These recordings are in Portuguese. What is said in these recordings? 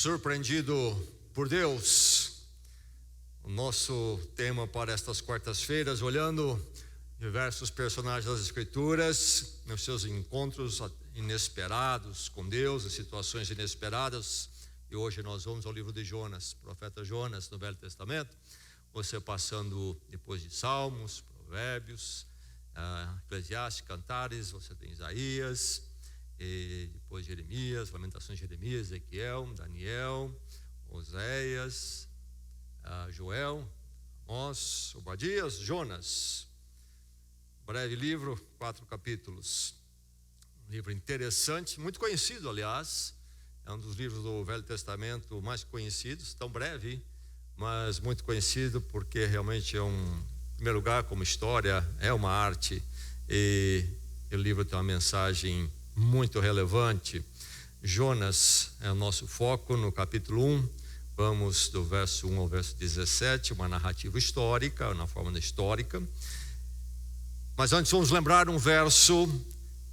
Surpreendido por Deus. O nosso tema para estas quartas-feiras, olhando diversos personagens das Escrituras, nos seus encontros inesperados com Deus, em situações inesperadas. E hoje nós vamos ao livro de Jonas, profeta Jonas, no Velho Testamento. Você passando depois de Salmos, Provérbios, Eclesiastes, Cantares, você tem Isaías, e depois Jeremias, Lamentações de Jeremias, Ezequiel, Daniel, Oséias, Joel, Amós, Obadias, Jonas. Breve livro, 4 capítulos. Um livro interessante, muito conhecido, aliás. É um dos livros do Velho Testamento mais conhecidos, tão breve, mas muito conhecido porque realmente em primeiro lugar, como história, é uma arte, e o livro tem uma mensagem muito relevante. Jonas é o nosso foco no capítulo 1. Vamos do verso 1 ao verso 17, uma narrativa histórica, na forma histórica. Mas antes vamos lembrar um verso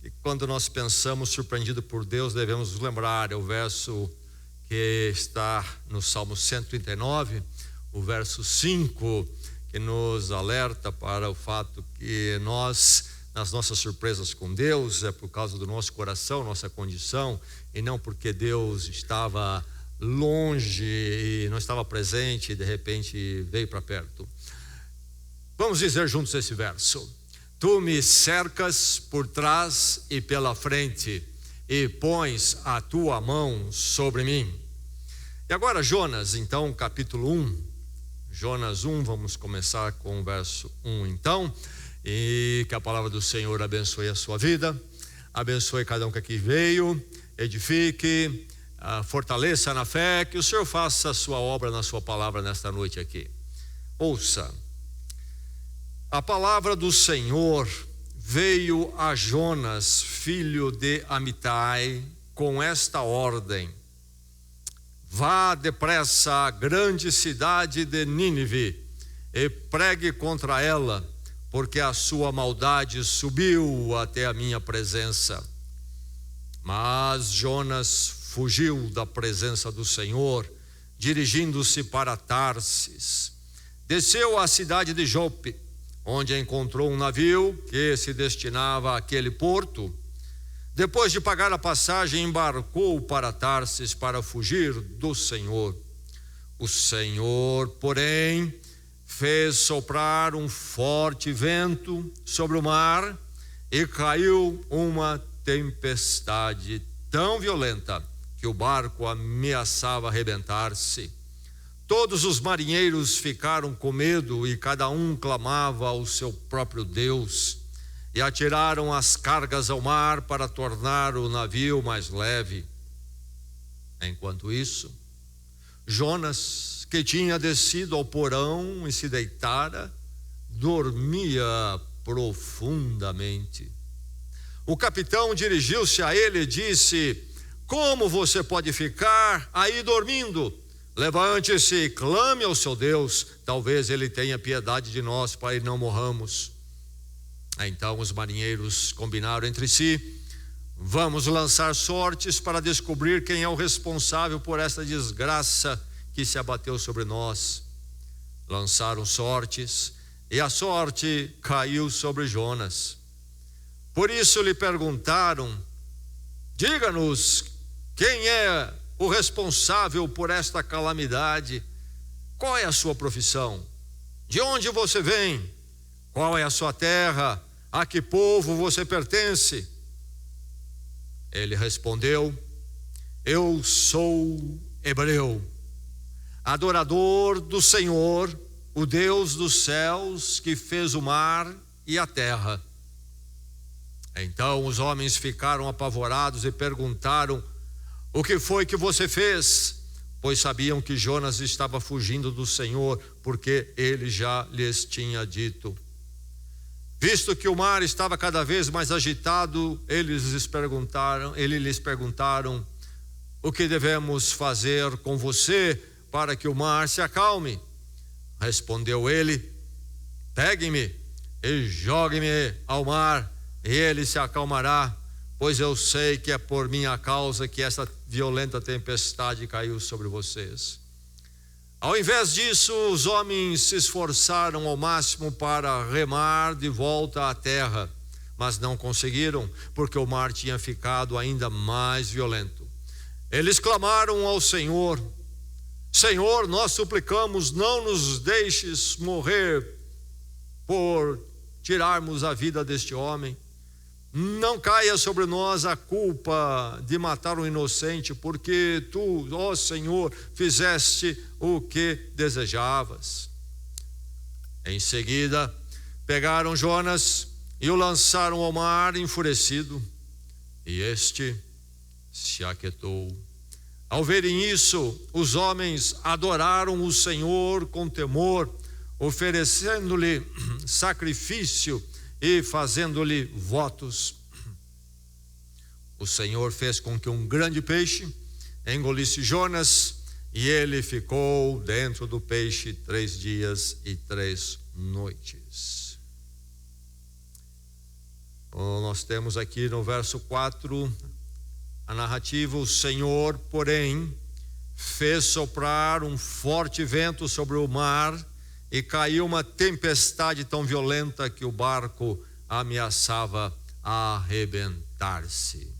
que, quando nós pensamos surpreendido por Deus, devemos nos lembrar. É o verso que está no Salmo 139, o verso 5, que nos alerta para o fato que nós, nas nossas surpresas com Deus, é por causa do nosso coração, nossa condição, e não porque Deus estava longe e não estava presente e de repente veio para perto. Vamos dizer juntos esse verso: Tu me cercas por trás e pela frente, e pões a tua mão sobre mim. E agora Jonas, então, capítulo 1. Jonas 1, vamos começar com o verso 1 então. E que a palavra do Senhor abençoe a sua vida, abençoe cada um que aqui veio, edifique, fortaleça na fé, que o Senhor faça a sua obra na sua palavra nesta noite aqui. Ouça, a palavra do Senhor veio a Jonas, filho de Amitai, com esta ordem: Vá depressa à grande cidade de Nínive e pregue contra ela, porque a sua maldade subiu até a minha presença. Mas Jonas fugiu da presença do Senhor, dirigindo-se para Tarsis. Desceu à cidade de Jope, onde encontrou um navio que se destinava àquele porto. Depois de pagar a passagem, embarcou para Tarsis para fugir do Senhor. O Senhor, porém, fez soprar um forte vento sobre o mar e caiu uma tempestade tão violenta que o barco ameaçava arrebentar-se. Todos os marinheiros ficaram com medo e cada um clamava ao seu próprio Deus, e atiraram as cargas ao mar para tornar o navio mais leve. Enquanto isso, Jonas, que tinha descido ao porão e se deitara, dormia profundamente. O capitão dirigiu-se a ele e disse: Como você pode ficar aí dormindo? Levante-se e clame ao seu Deus, talvez ele tenha piedade de nós para que não morramos. Então os marinheiros combinaram entre si: Vamos lançar sortes para descobrir quem é o responsável por esta desgraça que se abateu sobre nós. Lançaram sortes e a sorte caiu sobre Jonas. Por isso lhe perguntaram: Diga-nos, quem é o responsável por esta calamidade? Qual é a sua profissão? De onde você vem? Qual é a sua terra? A que povo você pertence? Ele respondeu: Eu sou hebreu, adorador do Senhor, o Deus dos céus, que fez o mar e a terra. Então os homens ficaram apavorados e perguntaram: O que foi que você fez? Pois sabiam que Jonas estava fugindo do Senhor, porque ele já lhes tinha dito. Visto que o mar estava cada vez mais agitado, eles lhes perguntaram: O que devemos fazer com você para que o mar se acalme? Respondeu ele: Pegue-me e jogue-me ao mar, e ele se acalmará. pois eu sei que é por minha causa que essa violenta tempestade caiu sobre vocês. Ao invés disso, os homens se esforçaram ao máximo para remar de volta à terra, mas não conseguiram, porque o mar tinha ficado ainda mais violento. Eles clamaram ao Senhor: Senhor, nós suplicamos, não nos deixes morrer por tirarmos a vida deste homem. Não caia sobre nós a culpa de matar um inocente, porque tu, ó Senhor, fizeste o que desejavas. Em seguida, pegaram Jonas e o lançaram ao mar enfurecido, e este se aquietou. Ao verem isso, os homens adoraram o Senhor com temor, oferecendo-lhe sacrifício e fazendo-lhe votos. O Senhor fez com que um grande peixe engolisse Jonas, e ele ficou dentro do peixe 3 dias e 3 noites. Nós temos aqui no verso 4 a narrativa: o Senhor, porém, fez soprar um forte vento sobre o mar, e caiu uma tempestade tão violenta que o barco ameaçava arrebentar-se.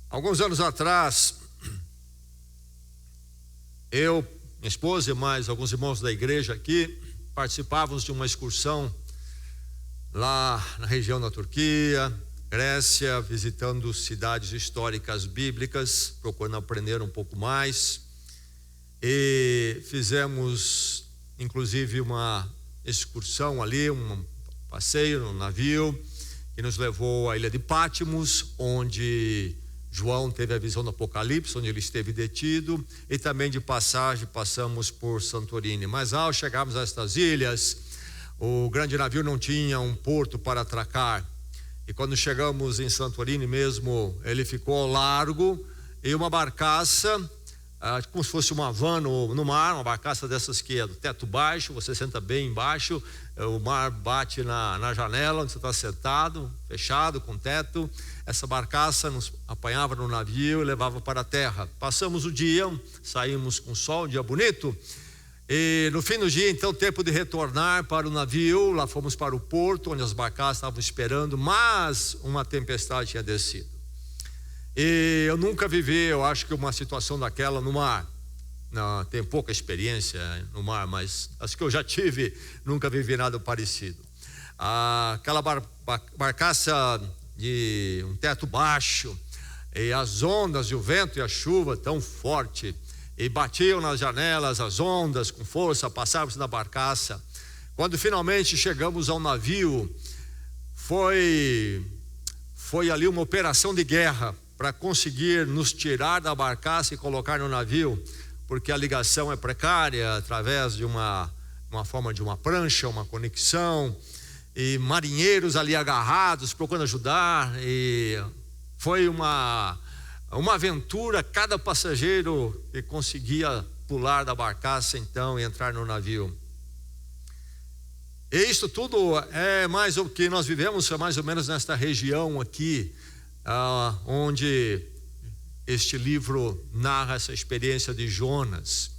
Alguns anos atrás, eu, minha esposa e mais alguns irmãos da igreja aqui participávamos de uma excursão lá na região da Turquia, Grécia, visitando cidades históricas bíblicas, procurando aprender um pouco mais. E fizemos inclusive uma excursão ali, um passeio no navio que nos levou à ilha de Patmos, onde João teve a visão do Apocalipse, onde ele esteve detido, e também de passagem passamos por Santorini. Mas ao chegarmos a estas ilhas, o grande navio não tinha um porto para atracar. E quando chegamos em Santorini mesmo, ele ficou ao largo, e uma barcaça, como se fosse uma van no mar, uma barcaça dessas que é do teto baixo, você senta bem embaixo, o mar bate na janela onde você está sentado, fechado, com teto. Essa barcaça nos apanhava no navio e levava para a terra. Passamos o dia, saímos com sol, um dia bonito. E no fim do dia, então, tempo de retornar para o navio. Lá fomos para o porto, onde as barcaças estavam esperando, mas uma tempestade tinha descido. E eu nunca vivi, eu acho que uma situação daquela no mar. Não, tenho pouca experiência no mar, mas as que eu já tive, nunca vivi nada parecido. Aquela barcaça de um teto baixo, e as ondas e o vento e a chuva tão forte, e batiam nas janelas as ondas com força, passávamos na barcaça. Quando finalmente chegamos ao navio, foi ali uma operação de guerra para conseguir nos tirar da barcaça e colocar no navio, porque a ligação é precária, através de uma forma de uma prancha, uma conexão, e marinheiros ali agarrados procurando ajudar. E foi uma aventura. Cada passageiro que conseguia pular da barcaça então e entrar no navio. E isso tudo é mais o que nós vivemos, é mais ou menos nesta região aqui, onde este livro narra essa experiência de Jonas.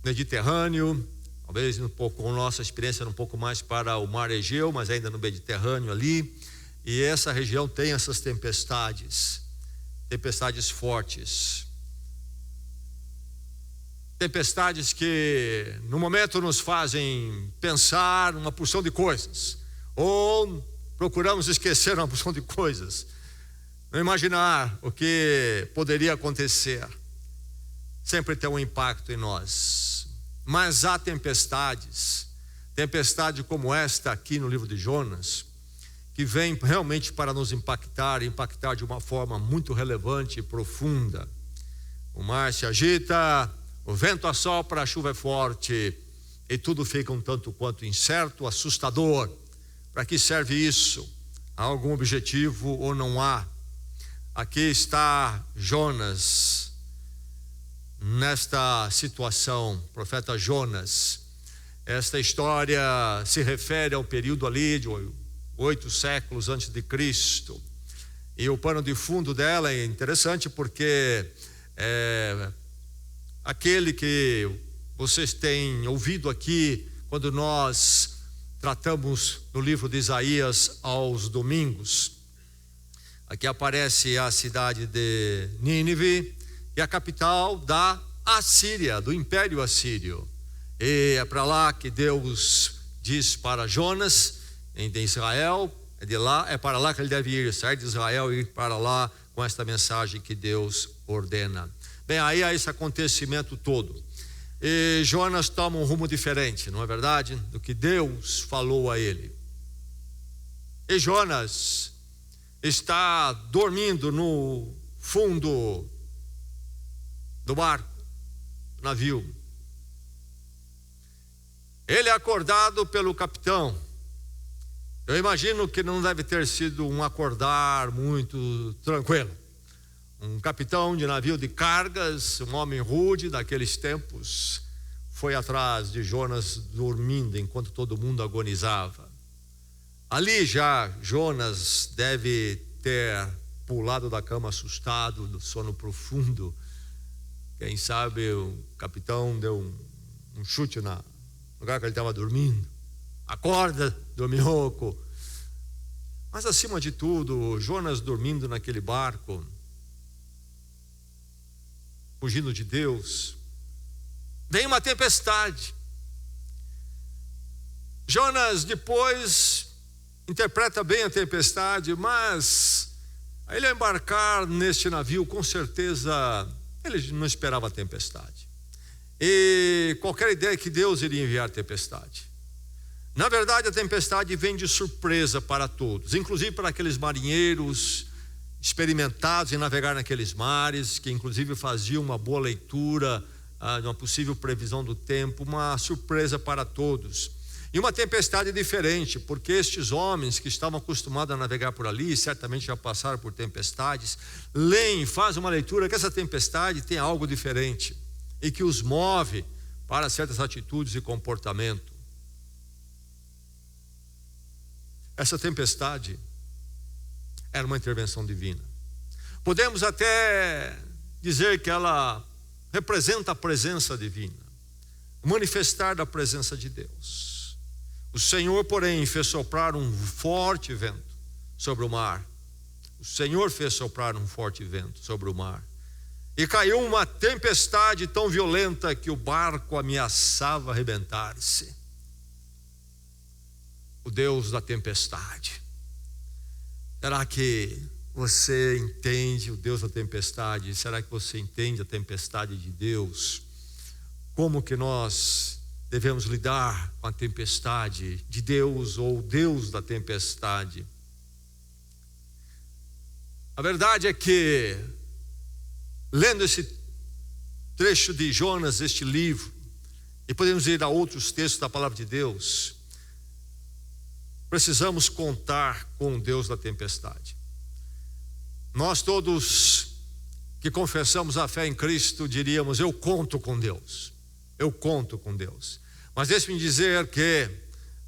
Mediterrâneo, talvez um pouco, a nossa experiência um pouco mais para o mar Egeu, mas ainda no Mediterrâneo ali. E essa região tem essas tempestades fortes. Tempestades que no momento nos fazem pensar uma porção de coisas, ou procuramos esquecer uma porção de coisas, não imaginar o que poderia acontecer. Sempre tem um impacto em nós. Mas há tempestade como esta aqui no livro de Jonas, que vem realmente para nos impactar de uma forma muito relevante e profunda. O mar se agita, o vento assopra, a chuva é forte, e tudo fica um tanto quanto incerto, assustador. Para que serve isso? Há algum objetivo ou não há? Aqui está Jonas, nesta situação, o profeta Jonas. Esta história se refere ao período ali de 8 séculos antes de Cristo. E o pano de fundo dela é interessante porque aquele que vocês têm ouvido aqui quando nós tratamos no livro de Isaías aos domingos. Aqui aparece a cidade de Nínive, que é a capital da Assíria, do Império Assírio. E é para lá que Deus diz para Jonas, em Israel, é para lá que ele deve ir, sair de Israel e ir para lá com esta mensagem que Deus ordena. Bem, aí há esse acontecimento todo. E Jonas toma um rumo diferente, não é verdade? Do que Deus falou a ele. E Jonas está dormindo no fundo do barco, do navio. Ele é acordado pelo capitão. Eu imagino que não deve ter sido um acordar muito tranquilo. Um capitão de navio de cargas, um homem rude daqueles tempos, foi atrás de Jonas dormindo enquanto todo mundo agonizava. Ali já Jonas deve ter pulado da cama assustado, do sono profundo. Quem sabe o capitão deu um chute no lugar que ele estava dormindo. Acorda, dorminhoco. Mas acima de tudo, Jonas dormindo naquele barco, fugindo de Deus, vem uma tempestade. Jonas depois interpreta bem a tempestade, mas ele ao embarcar neste navio, com certeza ele não esperava a tempestade. E qualquer ideia que Deus iria enviar tempestade. Na verdade, a tempestade vem de surpresa para todos, inclusive para aqueles marinheiros experimentados em navegar naqueles mares, que inclusive faziam uma boa leitura de uma possível previsão do tempo, uma surpresa para todos. E uma tempestade diferente, porque estes homens que estavam acostumados a navegar por ali, certamente já passaram por tempestades, leem, fazem uma leitura que essa tempestade tem algo diferente e que os move para certas atitudes e comportamento. Essa tempestade era uma intervenção divina. Podemos até dizer que ela representa a presença divina, o manifestar da presença de Deus. O Senhor, porém, fez soprar um forte vento sobre o mar. O Senhor fez soprar um forte vento sobre o mar. E caiu uma tempestade tão violenta que o barco ameaçava arrebentar-se. O Deus da tempestade. Será que você entende o Deus da tempestade? Será que você entende a tempestade de Deus? Como que nós devemos lidar com a tempestade de Deus ou Deus da tempestade? A verdade é que, lendo esse trecho de Jonas, este livro, e podemos ir a outros textos da palavra de Deus, precisamos contar com o Deus da tempestade. Nós todos que confessamos a fé em Cristo diríamos: eu conto com Deus, eu conto com Deus. Mas deixe-me dizer que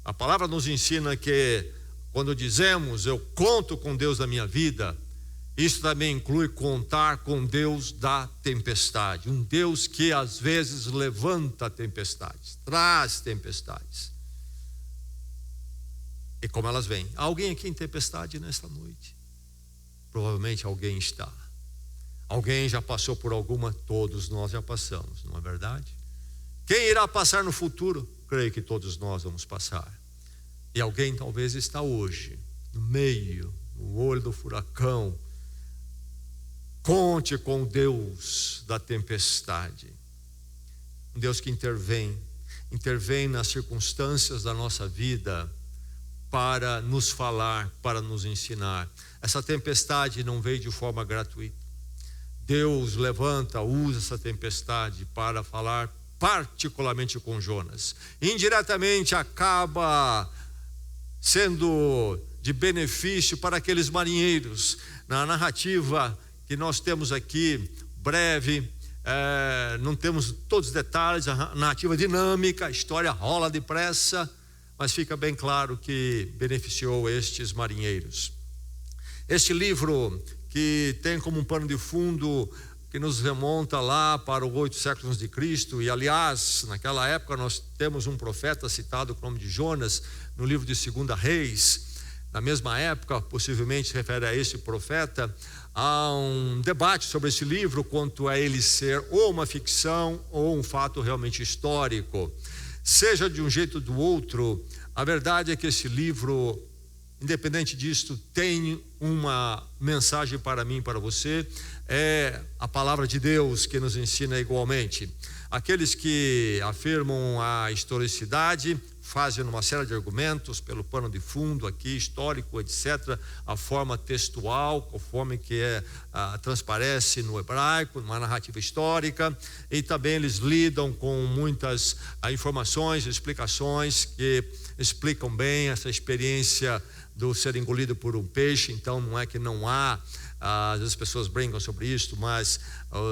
a palavra nos ensina que quando dizemos eu conto com Deus da minha vida, isso também inclui contar com Deus da tempestade. Um Deus que às vezes levanta tempestades, traz tempestades. E como elas vêm. Há alguém aqui em tempestade nesta noite? Provavelmente alguém está. Alguém já passou por alguma, todos nós já passamos, não é verdade? Quem irá passar no futuro? Creio que todos nós vamos passar. E alguém talvez está hoje, no meio, no olho do furacão. Conte com Deus da tempestade. Um Deus que intervém nas circunstâncias da nossa vida, para nos falar, para nos ensinar. Essa tempestade não veio de forma gratuita. Deus usa essa tempestade para falar particularmente com Jonas. Indiretamente acaba sendo de benefício para aqueles marinheiros. Na narrativa que nós temos aqui, breve, Não temos todos os detalhes, a narrativa dinâmica, a história rola depressa, mas fica bem claro que beneficiou estes marinheiros. Este livro, que tem como um pano de fundo que nos remonta lá para os 8 séculos de Cristo, e aliás, naquela época nós temos um profeta citado com o nome de Jonas, no livro de 2 Reis. Na mesma época, possivelmente se refere a esse profeta. Há um debate sobre esse livro, quanto a ele ser ou uma ficção ou um fato realmente histórico. Seja de um jeito ou do outro, a verdade é que esse livro, independente disto, tem uma mensagem para mim e para você. É a palavra de Deus que nos ensina igualmente. Aqueles que afirmam a historicidade fazem uma série de argumentos pelo pano de fundo aqui, histórico, etc., a forma textual, conforme que transparece no hebraico, numa narrativa histórica, e também eles lidam com muitas informações, explicações que explicam bem essa experiência do ser engolido por um peixe. Então não é que não há, às vezes as pessoas brincam sobre isto, mas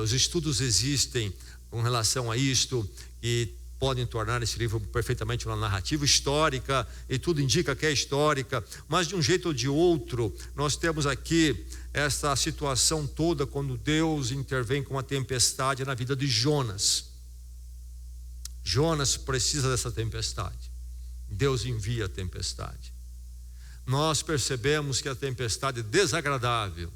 os estudos existem com relação a isto e podem tornar esse livro perfeitamente uma narrativa histórica, e tudo indica que é histórica, mas de um jeito ou de outro, nós temos aqui essa situação toda quando Deus intervém com uma tempestade na vida de Jonas. Jonas precisa dessa tempestade, Deus envia a tempestade. Nós percebemos que a tempestade é desagradável,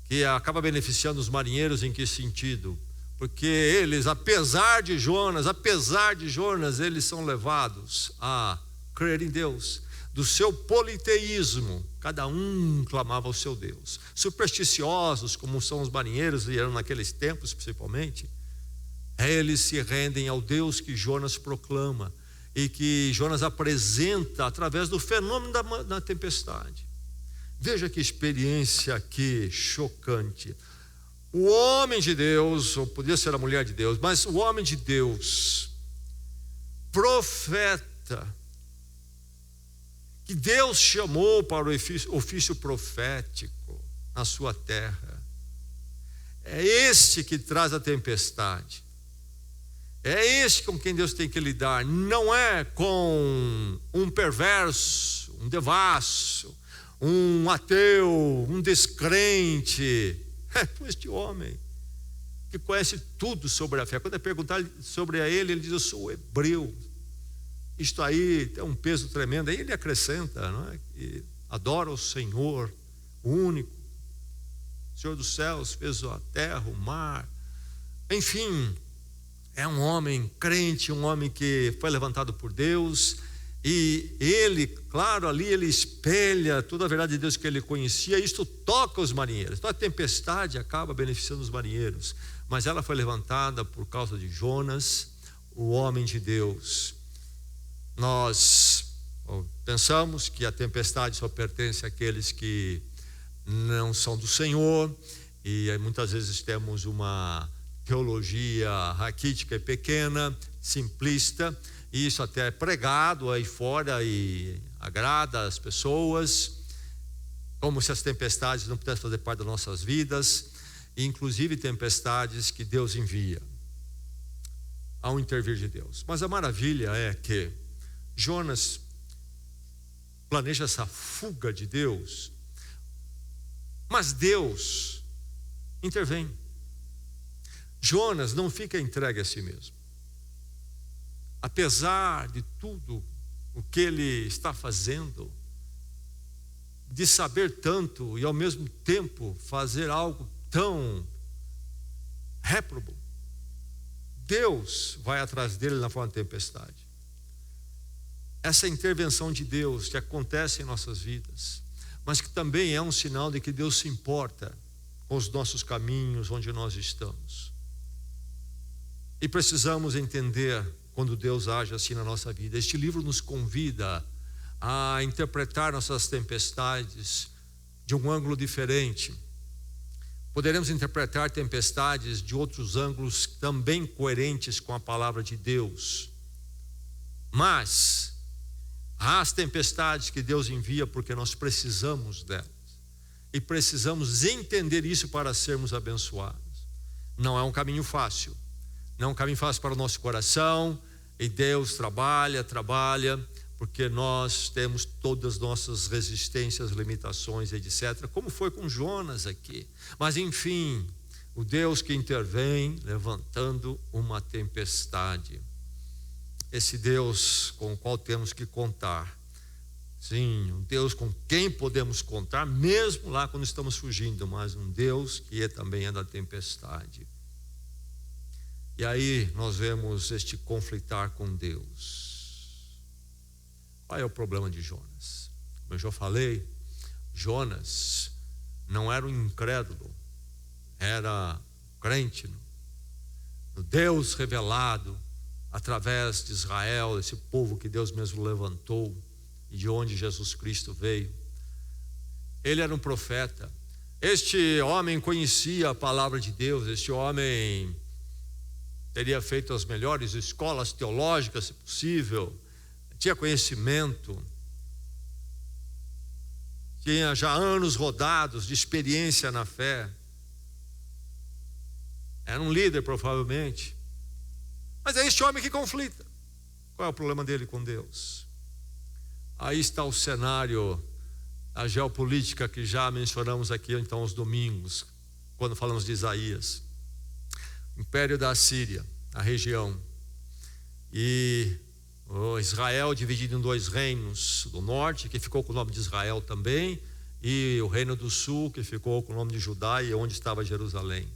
que acaba beneficiando os marinheiros. Em que sentido? Porque eles, apesar de Jonas, eles são levados a crer em Deus. Do seu politeísmo, cada um clamava ao seu Deus. Supersticiosos, como são os marinheiros, e eram naqueles tempos principalmente, eles se rendem ao Deus que Jonas proclama e que Jonas apresenta através do fenômeno da tempestade. Veja que experiência aqui chocante. O homem de Deus, ou podia ser a mulher de Deus, mas o homem de Deus, profeta, que Deus chamou para o ofício profético na sua terra, é este que traz a tempestade, é este com quem Deus tem que lidar. Não é com um perverso, um devasso, um ateu, um descrente. É com este homem que conhece tudo sobre a fé. Quando é perguntar sobre ele, ele diz: eu sou hebreu. Isto aí tem um peso tremendo. Aí ele acrescenta, não é? Que adora o Senhor, o único, o Senhor dos céus, fez a terra, o mar. Enfim, é um homem crente, um homem que foi levantado por Deus. E ele, claro, ali ele espelha toda a verdade de Deus que ele conhecia. Isto toca os marinheiros. Então a tempestade acaba beneficiando os marinheiros, mas ela foi levantada por causa de Jonas, o homem de Deus. Nós pensamos que a tempestade só pertence àqueles que não são do Senhor, e muitas vezes temos uma teologia raquítica e pequena, simplista. E isso até é pregado aí fora e agrada as pessoas, como se as tempestades não pudessem fazer parte das nossas vidas, e inclusive tempestades que Deus envia ao intervir de Deus. Mas a maravilha é que Jonas planeja essa fuga de Deus, mas Deus intervém. Jonas não fica entregue a si mesmo. Apesar de tudo o que ele está fazendo, de saber tanto e ao mesmo tempo fazer algo tão réprobo, Deus vai atrás dele na forma de tempestade. Essa intervenção de Deus que acontece em nossas vidas, mas que também é um sinal de que Deus se importa com os nossos caminhos, onde nós estamos. E precisamos entender quando Deus age assim na nossa vida. Este livro nos convida a interpretar nossas tempestades de um ângulo diferente. Poderemos interpretar tempestades de outros ângulos também coerentes com a palavra de Deus. Mas há as tempestades que Deus envia porque nós precisamos delas. E precisamos entender isso para sermos abençoados. Não é um caminho fácil. Não é um caminho fácil para o nosso coração. E Deus trabalha, porque nós temos todas as nossas resistências, limitações, etc. Como foi com Jonas aqui. Mas enfim, o Deus que intervém levantando uma tempestade. Esse Deus com o qual temos que contar. Sim, um Deus com quem podemos contar, mesmo lá quando estamos fugindo, mas um Deus que também é da tempestade. E aí nós vemos este conflitar com Deus. Qual é o problema de Jonas? Como eu já falei, Jonas não era um incrédulo, era crente no Deus revelado através de Israel, esse povo que Deus mesmo levantou e de onde Jesus Cristo veio. Ele era um profeta. Este homem conhecia a palavra de Deus. Este homem teria feito as melhores escolas teológicas, se possível. Tinha conhecimento. Tinha já anos rodados de experiência na fé. Era um líder, provavelmente. Mas é este homem que conflita. Qual é o problema dele com Deus? Aí está o cenário, a geopolítica que já mencionamos aqui então aos domingos, quando falamos de Isaías. Império da Assíria, a região. E Israel dividido em 2 reinos, do norte, que ficou com o nome de Israel também, e o reino do sul, que ficou com o nome de Judá, e onde estava Jerusalém.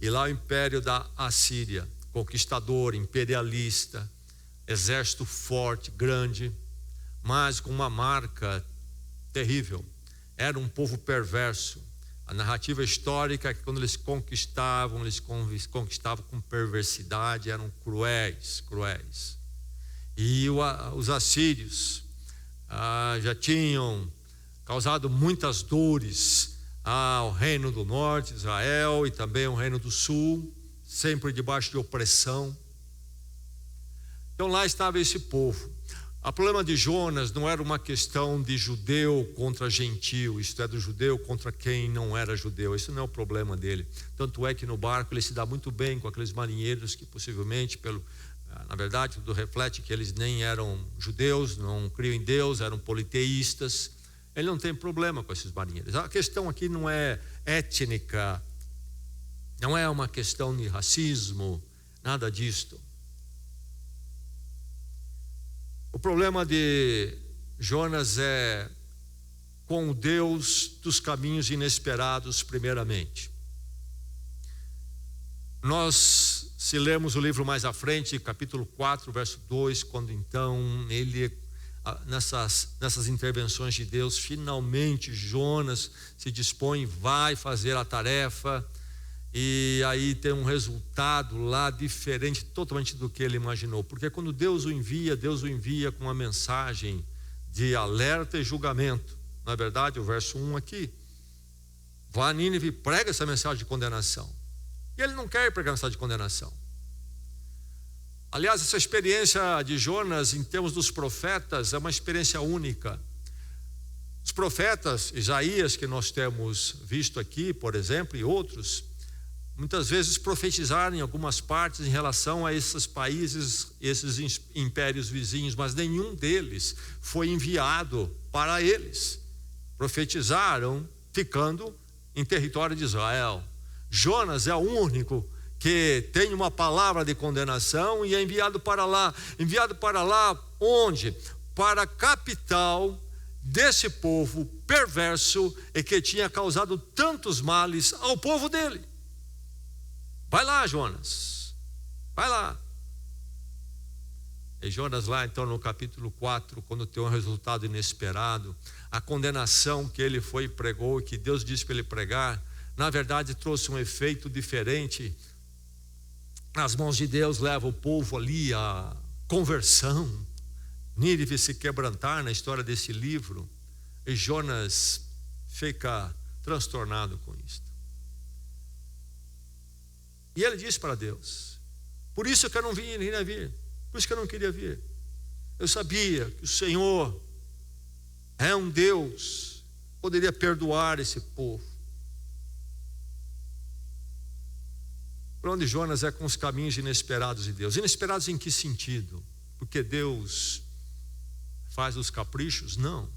E lá o império da Assíria, conquistador, imperialista, exército forte, grande, mas com uma marca terrível. Era um povo perverso. A narrativa histórica é que quando eles conquistavam com perversidade, eram cruéis. E os assírios já tinham causado muitas dores ao reino do norte, Israel, e também ao reino do sul, sempre debaixo de opressão. Então lá estava esse povo. O problema de Jonas não era uma questão de judeu contra gentio, isto é, do judeu contra quem não era judeu. Esse não é o problema dele. Tanto é que no barco ele se dá muito bem com aqueles marinheiros que possivelmente, na verdade, tudo reflete que eles nem eram judeus, não criam em Deus, eram politeístas. Ele não tem problema com esses marinheiros. A questão aqui não é étnica, não é uma questão de racismo, nada disto. O problema de Jonas é com o Deus dos caminhos inesperados, primeiramente. Nós, se lermos o livro mais à frente, capítulo 4, verso 2, quando então ele, nessas intervenções de Deus, finalmente Jonas se dispõe, vai fazer a tarefa, e aí tem um resultado lá diferente totalmente do que ele imaginou. Porque quando Deus o envia com uma mensagem de alerta e julgamento. Não é verdade? O verso 1 aqui. Vá a Nínive e prega essa mensagem de condenação. E ele não quer pregar mensagem de condenação. Aliás, essa experiência de Jonas em termos dos profetas é uma experiência única. Os profetas, Isaías, que nós temos visto aqui, por exemplo, e outros, muitas vezes profetizaram em algumas partes em relação a esses países, esses impérios vizinhos, mas nenhum deles foi enviado para eles. Profetizaram ficando em território de Israel. Jonas é o único que tem uma palavra de condenação e é enviado para lá. Enviado para lá onde? Para a capital desse povo perverso e que tinha causado tantos males ao povo dele. Vai lá, Jonas, vai lá. E Jonas lá então no capítulo 4, quando tem um resultado inesperado, a condenação que ele foi e pregou, que Deus disse para ele pregar, na verdade trouxe um efeito diferente. Nas mãos de Deus leva o povo ali à conversão. Nínive se quebrantar na história desse livro. E Jonas fica transtornado com isso. E ele disse para Deus: por isso que eu não queria vir, por isso que eu não queria vir. Eu sabia que o Senhor é um Deus, poderia perdoar esse povo. Por onde Jonas é com os caminhos inesperados de Deus. Inesperados em que sentido? Porque Deus faz os caprichos? Não.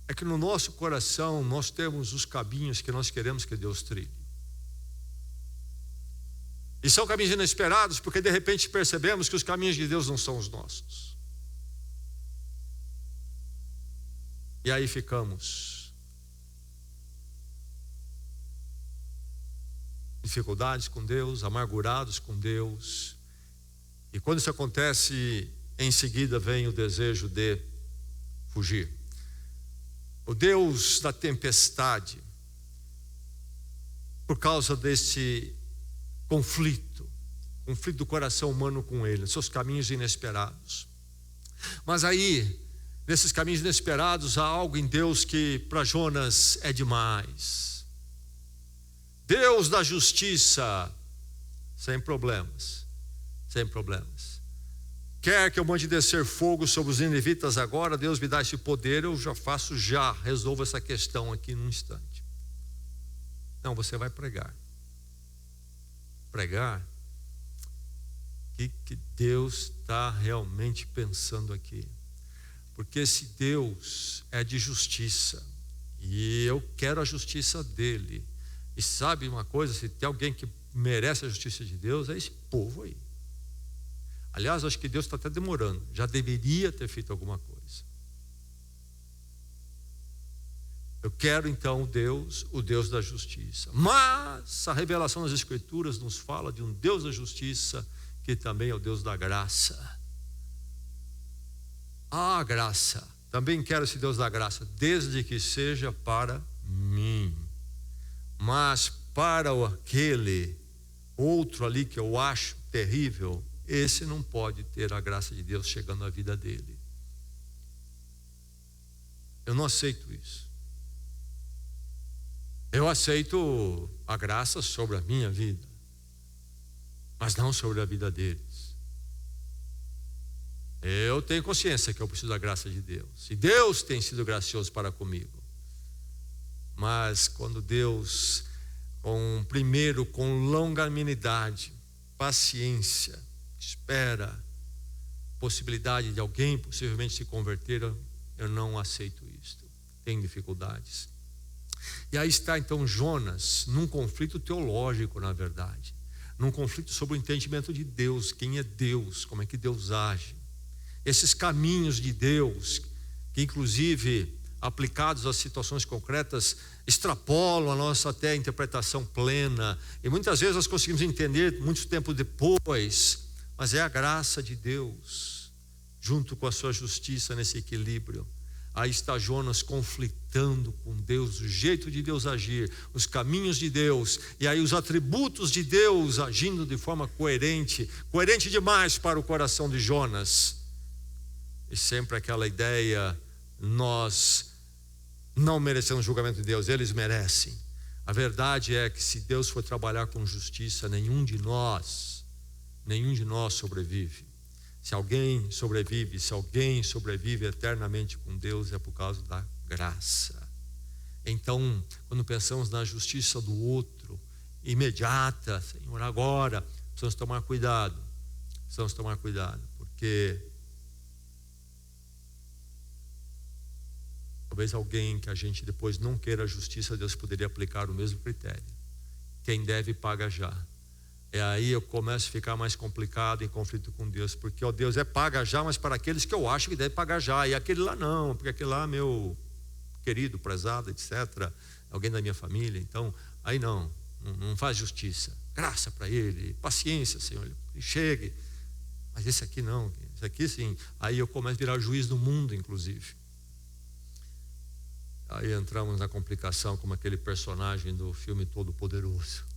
É que no nosso coração nós temos os caminhos que nós queremos que Deus trilhe. E são caminhos inesperados porque de repente percebemos que os caminhos de Deus não são os nossos. E aí ficamos em dificuldades com Deus, amargurados com Deus. E quando isso acontece, em seguida vem o desejo de fugir. O Deus da tempestade, por causa desse conflito do coração humano com Ele, seus caminhos inesperados. Mas aí, nesses caminhos inesperados, há algo em Deus que para Jonas é demais. Deus da justiça, sem problemas. Quer que eu mande descer fogo sobre os ninivitas agora? Deus me dá esse poder, eu já faço, resolvo essa questão aqui num instante. Não, você vai pregar. Pregar? O que Deus está realmente pensando aqui? Porque esse Deus é de justiça, e eu quero a justiça dele. E sabe uma coisa, se tem alguém que merece a justiça de Deus, é esse povo aí. Aliás, acho que Deus está até demorando, já deveria ter feito alguma coisa. Eu quero então o Deus da justiça. Mas a revelação das Escrituras nos fala de um Deus da justiça que também é o Deus da graça. A graça, também quero esse Deus da graça, desde que seja para mim. Mas para aquele outro ali que eu acho terrível, esse não pode ter a graça de Deus chegando à vida dele. Eu não aceito isso. Eu aceito a graça sobre a minha vida, mas não sobre a vida deles. Eu tenho consciência que eu preciso da graça de Deus, e Deus tem sido gracioso para comigo. Mas quando Deus, primeiro com longanimidade, paciência, espera possibilidade de alguém possivelmente se converter, eu não aceito isto. Tenho dificuldades. E aí está então Jonas num conflito teológico, na verdade, num conflito sobre o entendimento de Deus, quem é Deus, como é que Deus age. Esses caminhos de Deus, que inclusive aplicados às situações concretas, extrapolam a nossa até interpretação plena, e muitas vezes nós conseguimos entender muito tempo depois, mas é a graça de Deus, junto com a sua justiça nesse equilíbrio. Aí está Jonas conflitando com Deus, o jeito de Deus agir, os caminhos de Deus, e aí os atributos de Deus agindo de forma coerente demais para o coração de Jonas. E sempre aquela ideia, nós não merecemos julgamento de Deus, eles merecem. A verdade é que se Deus for trabalhar com justiça, nenhum de nós sobrevive. Se alguém sobrevive eternamente com Deus, é por causa da graça. Então, quando pensamos na justiça do outro, imediata, Senhor, agora, precisamos tomar cuidado, porque talvez alguém que a gente depois não queira a justiça, Deus poderia aplicar o mesmo critério. Quem deve, paga já. E aí eu começo a ficar mais complicado em conflito com Deus, porque Deus paga já, mas para aqueles que eu acho que deve pagar já, e aquele lá não, porque aquele lá é meu querido, prezado, etc., alguém da minha família, então aí não faz justiça, graça para ele, paciência, Senhor, ele chegue, mas esse aqui não, esse aqui sim. Aí eu começo a virar juiz do mundo, inclusive. Aí entramos na complicação como aquele personagem do filme Todo Poderoso.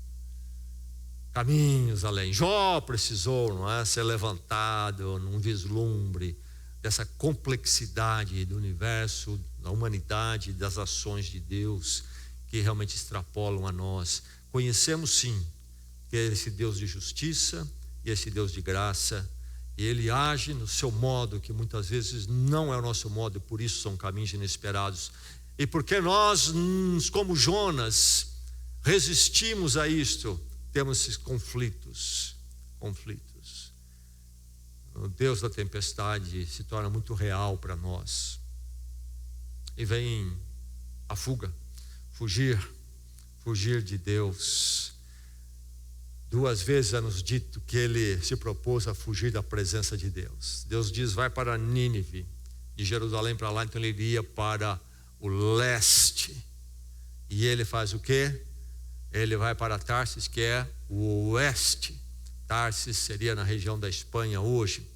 Caminhos além. Jó precisou, ser levantado num vislumbre dessa complexidade do universo, da humanidade, das ações de Deus que realmente extrapolam a nós. Conhecemos sim que é esse Deus de justiça e esse Deus de graça, e Ele age no seu modo que muitas vezes não é o nosso modo, e por isso são caminhos inesperados. E porque nós, como Jonas, resistimos a isto, temos esses conflitos. O Deus da tempestade se torna muito real para nós. E vem a fuga, fugir de Deus. 2 vezes é nos dito que ele se propôs a fugir da presença de Deus. Deus diz: vai para Nínive, de Jerusalém para lá. Então ele iria para o leste. E ele faz o quê? Ele vai para Tarsis, que é o oeste. Tarsis seria na região da Espanha hoje.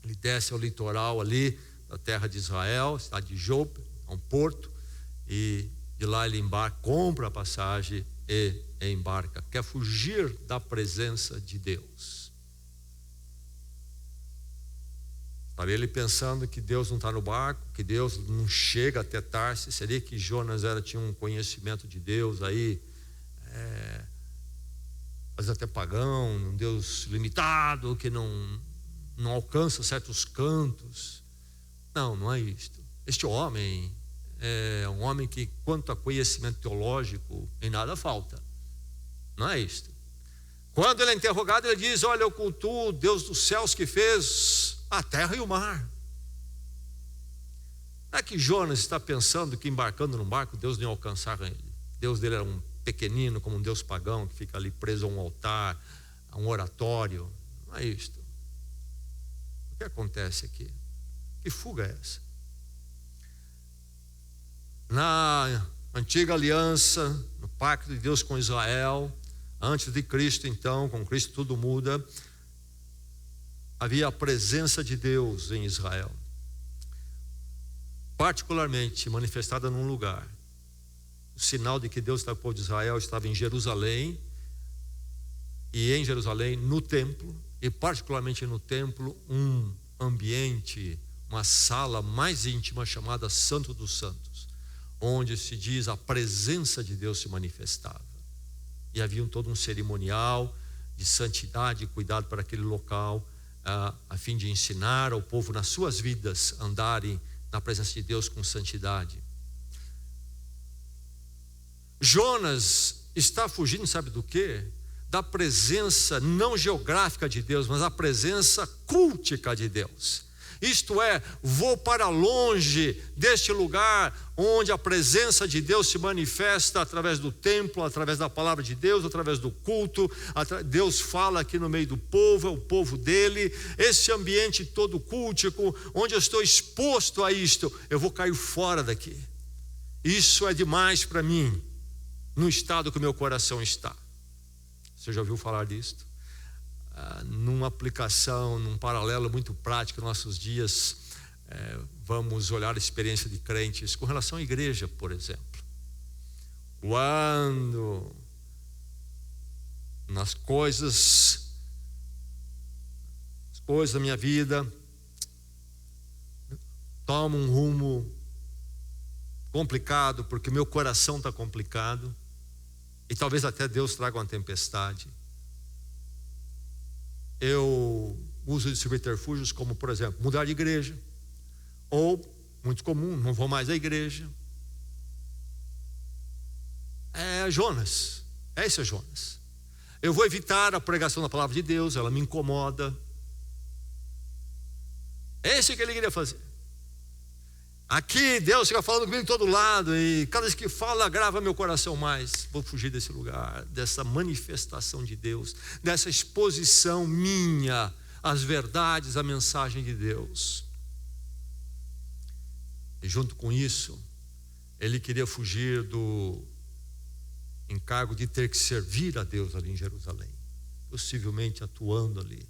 Ele desce ao litoral ali da terra de Israel, cidade de Jope, é um porto, e de lá ele embarca, compra a passagem e embarca. Quer fugir da presença de Deus. Estaria ele pensando que Deus não está no barco, que Deus não chega até Tarsis. Seria que Jonas tinha um conhecimento de Deus aí, às vezes até pagão, um Deus limitado, que não alcança certos cantos. Não é isto. Este homem é um homem que, quanto a conhecimento teológico, em nada falta. Não é isto. Quando ele é interrogado, ele diz: olha, eu cultuo o Deus dos céus que fez a terra e o mar. Não é que Jonas está pensando que embarcando num barco Deus não ia alcançar ele. Deus dele era um pequenino, como um Deus pagão que fica ali preso a um altar, a um oratório. Não é isto. O que acontece aqui? Que fuga é essa? Na antiga aliança, no pacto de Deus com Israel, antes de Cristo, então, com Cristo tudo muda. Havia a presença de Deus em Israel, particularmente manifestada num lugar. O sinal de que Deus estava com o povo de Israel estava em Jerusalém, e em Jerusalém, no templo, e particularmente no templo, um ambiente, uma sala mais íntima chamada Santo dos Santos, onde se diz a presença de Deus se manifestava. E havia todo um cerimonial de santidade e cuidado para aquele local, a fim de ensinar ao povo nas suas vidas andarem na presença de Deus com santidade. Jonas está fugindo, sabe do quê? Da presença não geográfica de Deus, mas a presença cultica de Deus. Isto é, vou para longe deste lugar onde a presença de Deus se manifesta através do templo, através da palavra de Deus, através do culto. Deus fala aqui no meio do povo, é o povo dele. Esse ambiente todo cultico, onde eu estou exposto a isto, eu vou cair fora daqui. Isso é demais para mim, no estado que o meu coração está. Você já ouviu falar disto? Numa aplicação, num paralelo muito prático, nossos dias, vamos olhar a experiência de crentes com relação à igreja, por exemplo. Quando as coisas da minha vida tomam um rumo complicado, porque meu coração está complicado, e talvez até Deus traga uma tempestade. Eu uso de subterfúgios como, por exemplo, mudar de igreja. Ou, muito comum, não vou mais à igreja. Jonas. Esse é Jonas. Eu vou evitar a pregação da palavra de Deus, ela me incomoda. Esse que ele queria fazer. Aqui Deus fica falando comigo de todo lado, e cada vez que fala agrava meu coração mais. Vou fugir desse lugar, dessa manifestação de Deus, dessa exposição minha às verdades, à mensagem de Deus. E junto com isso, ele queria fugir do encargo de ter que servir a Deus ali em Jerusalém, possivelmente atuando ali.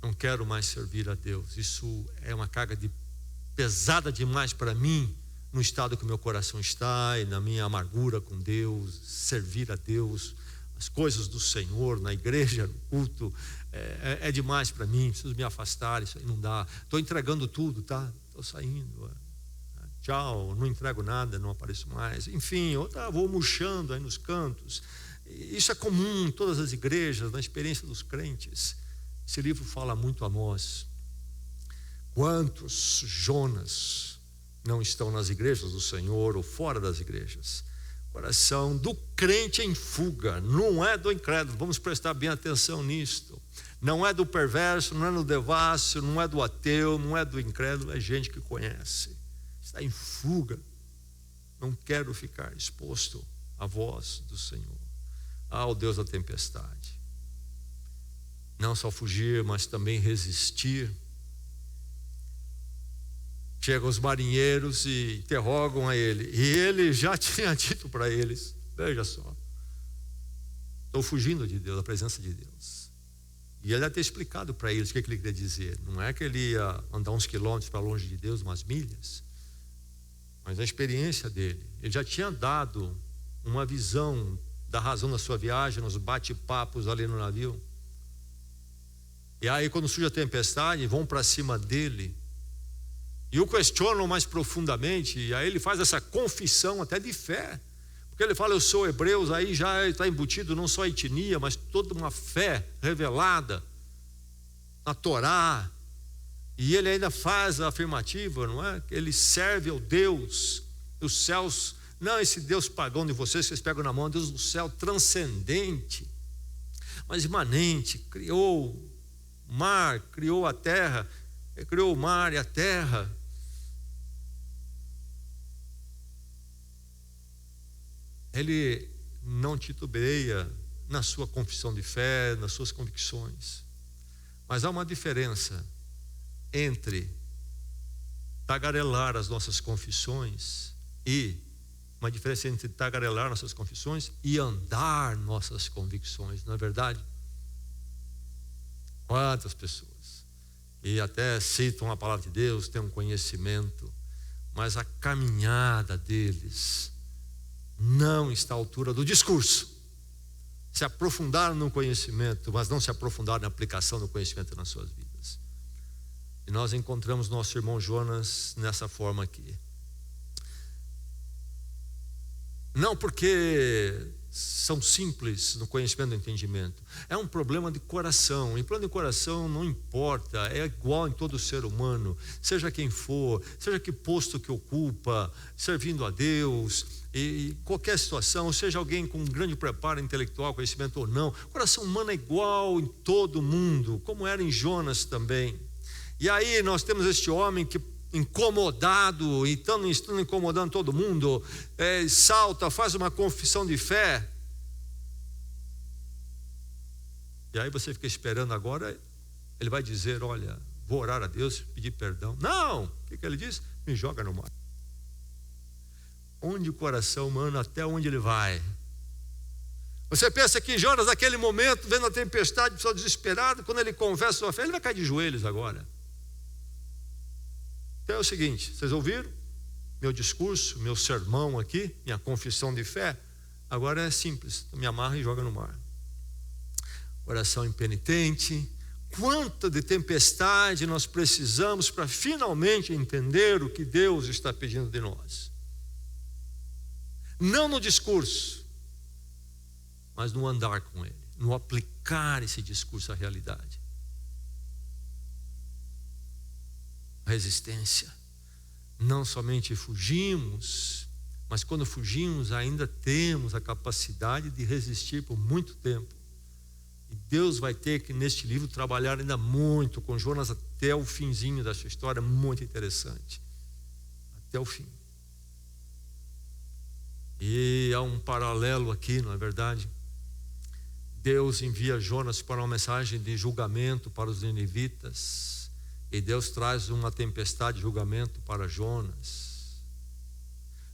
Não quero mais servir a Deus. Isso é uma carga pesada demais para mim, no estado que o meu coração está e na minha amargura com Deus. Servir a Deus, as coisas do Senhor, na igreja, no culto, é demais para mim. Preciso me afastar, isso aí não dá. Estou entregando tudo, tá? Estou saindo. Tchau, não entrego nada, não apareço mais. Enfim, vou murchando aí nos cantos. Isso é comum em todas as igrejas, na experiência dos crentes. Esse livro fala muito a nós. Quantos Jonas não estão nas igrejas do Senhor ou fora das igrejas? Coração do crente em fuga, não é do incrédulo. Vamos prestar bem atenção nisto. Não é do perverso, não é do devasso, não é do ateu, não é do incrédulo, é gente que conhece. Está em fuga. Não quero ficar exposto à voz do Senhor. Ao Deus da tempestade. Não só fugir, mas também resistir. Chegam os marinheiros e interrogam a ele. E ele já tinha dito para eles: veja só, estou fugindo de Deus, da presença de Deus. E ele ia ter explicado para eles o que ele queria dizer. Não é que ele ia andar uns quilômetros para longe de Deus, umas milhas, mas a experiência dele. Ele já tinha dado uma visão da razão da sua viagem, nos bate-papos ali no navio. E aí, quando surge a tempestade, vão para cima dele e o questionam mais profundamente. E aí ele faz essa confissão até de fé, porque ele fala: eu sou hebreu. Aí já está embutido não só a etnia, mas toda uma fé revelada na Torá. E ele ainda faz a afirmativa, não é? Ele serve ao Deus dos céus, não esse Deus pagão de vocês que vocês pegam na mão, Deus do céu transcendente, mas imanente. Criou o mar, criou a terra, criou o mar e a terra. Ele não titubeia na sua confissão de fé, nas suas convicções. Mas há uma diferença entre tagarelar as nossas confissões e uma diferença entre tagarelar nossas confissões e andar nossas convicções, não é verdade? Quantas pessoas, e até citam a palavra de Deus, têm um conhecimento, mas a caminhada deles não está à altura do discurso. Se aprofundaram no conhecimento, mas não se aprofundaram na aplicação do conhecimento nas suas vidas. E nós encontramos nosso irmão Jonas nessa forma aqui. Não porque são simples no conhecimento do entendimento. É um problema de coração. E problema de coração não importa, é igual em todo ser humano, seja quem for, seja que posto que ocupa, servindo a Deus, e qualquer situação, seja alguém com um grande preparo intelectual, conhecimento ou não. O coração humano é igual em todo mundo, como era em Jonas também. E aí nós temos este homem que, incomodado, e estando incomodando todo mundo, salta, faz uma confissão de fé. E aí você fica esperando agora, ele vai dizer: olha, vou orar a Deus, pedir perdão. Não! O que ele diz? Me joga no mar. Onde o coração humano, até onde ele vai? Você pensa que Jonas, naquele momento, vendo a tempestade, pessoal desesperado, quando ele confessa sua fé, ele vai cair de joelhos agora. Então é o seguinte: vocês ouviram meu discurso, meu sermão aqui, minha confissão de fé? Agora é simples, me amarra e joga no mar. Coração impenitente. Quanta de tempestade nós precisamos para finalmente entender o que Deus está pedindo de nós. Não no discurso, mas no andar com Ele, no aplicar esse discurso à realidade. Resistência. Não somente fugimos, mas quando fugimos ainda temos a capacidade de resistir por muito tempo. E Deus vai ter que neste livro trabalhar ainda muito com Jonas até o finzinho dessa história, muito interessante. Até o fim. E há um paralelo aqui, não é verdade? Deus envia Jonas para uma mensagem de julgamento para os ninivitas. E Deus traz uma tempestade de julgamento para Jonas.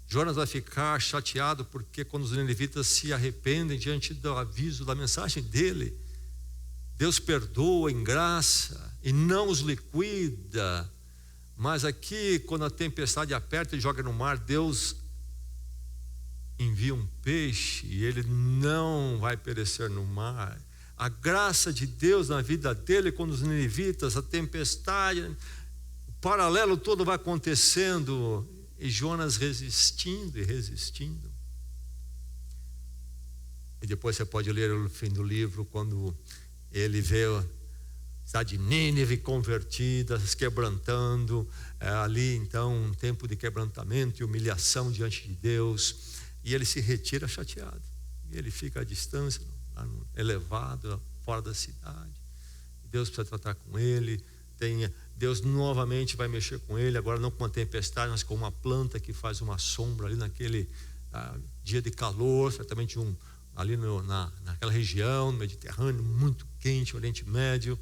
Jonas vai ficar chateado porque quando os ninivitas se arrependem diante do aviso da mensagem dele, Deus perdoa em graça e não os liquida. Mas aqui, quando a tempestade aperta e joga no mar, Deus envia um peixe e ele não vai perecer no mar. A graça de Deus na vida dele, quando os ninivitas, a tempestade, o paralelo todo vai acontecendo, e Jonas resistindo e resistindo. E depois você pode ler o fim do livro, quando ele vê a cidade de Nínive convertida, se quebrantando, ali então um tempo de quebrantamento e humilhação diante de Deus. e ele se retira chateado. E ele fica à distância, lá no elevado, fora da cidade. Deus precisa tratar com ele. Deus novamente vai mexer com ele, agora não com uma tempestade, mas com uma planta que faz uma sombra ali naquele dia de calor, certamente ali naquela região, no Mediterrâneo, muito quente, Oriente Médio.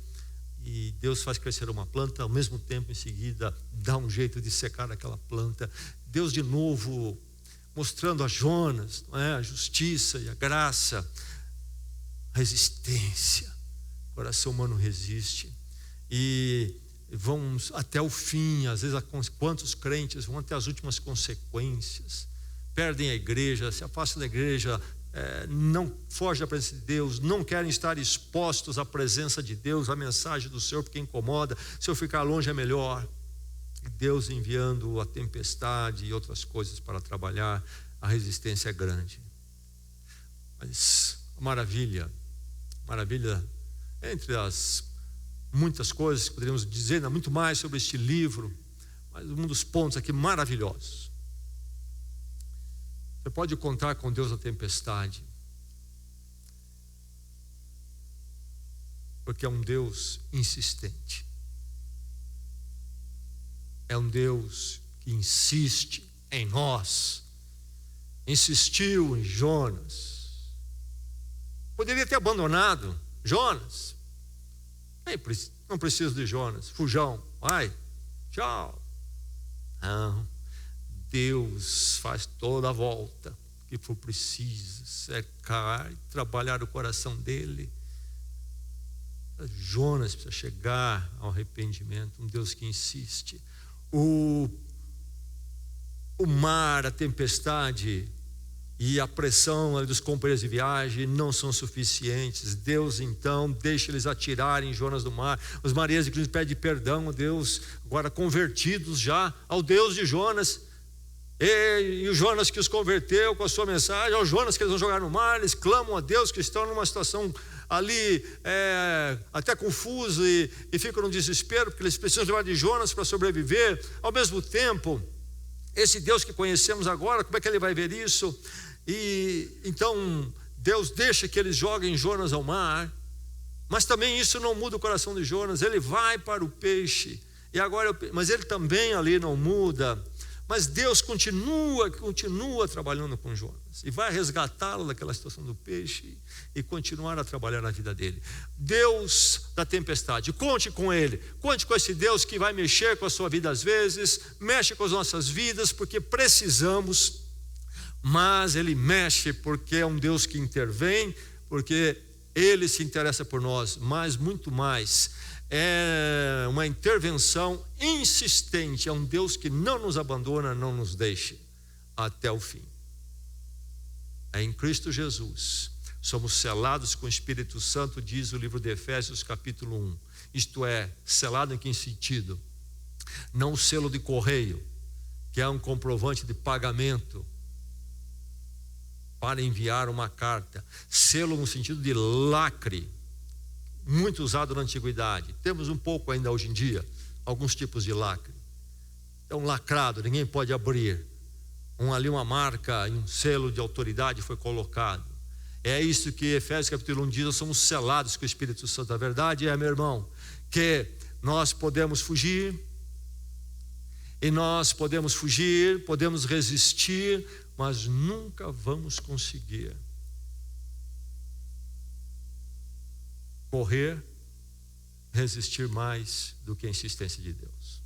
E Deus faz crescer uma planta, ao mesmo tempo, em seguida, dá um jeito de secar aquela planta. Deus, de novo, mostrando a Jonas, não é? A justiça e a graça, a resistência. O coração humano resiste. E vamos até o fim. Às vezes, quantos crentes vão até as últimas consequências, perdem a igreja, se afastam da igreja, não fogem da presença de Deus, não querem estar expostos à presença de Deus, à mensagem do Senhor, porque incomoda. Se eu ficar longe é melhor. E Deus enviando a tempestade e outras coisas para trabalhar, a resistência é grande. Mas a maravilha, entre as muitas coisas que poderíamos dizer, ainda muito mais sobre este livro, mas um dos pontos aqui maravilhosos: você pode contar com Deus na tempestade, porque é um Deus insistente, é um Deus que insiste em nós. Insistiu em Jonas. Poderia ter abandonado Jonas. Não preciso de Jonas, fujão, vai, tchau. Não, Deus faz toda a volta que for preciso, secar e trabalhar o coração dele. Jonas precisa chegar ao arrependimento, um Deus que insiste. O mar, a tempestade e a pressão dos companheiros de viagem não são suficientes. Deus então deixa eles atirarem Jonas do mar. Os marinheiros inclusive pedem perdão a Deus, agora convertidos já ao Deus de Jonas. E o Jonas que os converteu com a sua mensagem, ao Jonas que eles vão jogar no mar, eles clamam a Deus, que estão numa situação ali até confusa e ficam no desespero, porque eles precisam levar de Jonas para sobreviver. Ao mesmo tempo, esse Deus que conhecemos agora, como é que ele vai ver isso? E então Deus deixa que eles joguem Jonas ao mar, mas também isso não muda o coração de Jonas. Ele vai para o peixe, e agora, mas ele também ali não muda. Mas Deus continua trabalhando com Jonas e vai resgatá-lo daquela situação do peixe e continuar a trabalhar na vida dele. Deus da tempestade, conte com ele, conte com esse Deus que vai mexer com a sua vida às vezes, mexe com as nossas vidas porque precisamos, mas ele mexe porque é um Deus que intervém, porque ele se interessa por nós, mas muito mais. É uma intervenção insistente, é um Deus que não nos abandona, não nos deixa até o fim. É em Cristo Jesus, somos selados com o Espírito Santo, diz o livro de Efésios capítulo 1. Isto é, selado em que sentido? Não o selo de correio, que é um comprovante de pagamento para enviar uma carta. Selo no sentido de lacre, muito usado na antiguidade. Temos um pouco ainda hoje em dia, alguns tipos de lacre. Então, lacrado, ninguém pode abrir. Ali uma marca, um selo de autoridade foi colocado. É isso que Efésios capítulo 1 diz: nós somos selados com o Espírito Santo. A verdade é, meu irmão, que nós podemos fugir, e nós podemos fugir, podemos resistir, mas nunca vamos conseguir correr, resistir mais do que a insistência de Deus.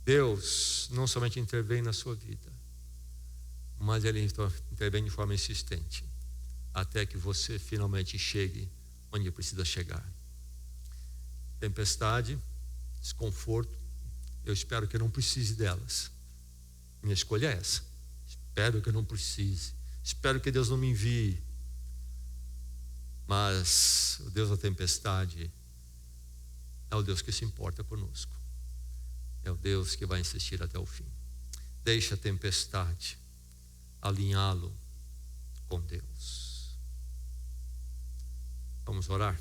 Deus não somente intervém na sua vida, mas Ele intervém de forma insistente, até que você finalmente chegue onde precisa chegar. Tempestade, desconforto, eu espero que eu não precise delas. Minha escolha é essa. Espero que eu não precise. Espero que Deus não me envie. Mas o Deus da tempestade é o Deus que se importa conosco. É o Deus que vai insistir até o fim. Deixa a tempestade alinhá-lo com Deus. Vamos orar?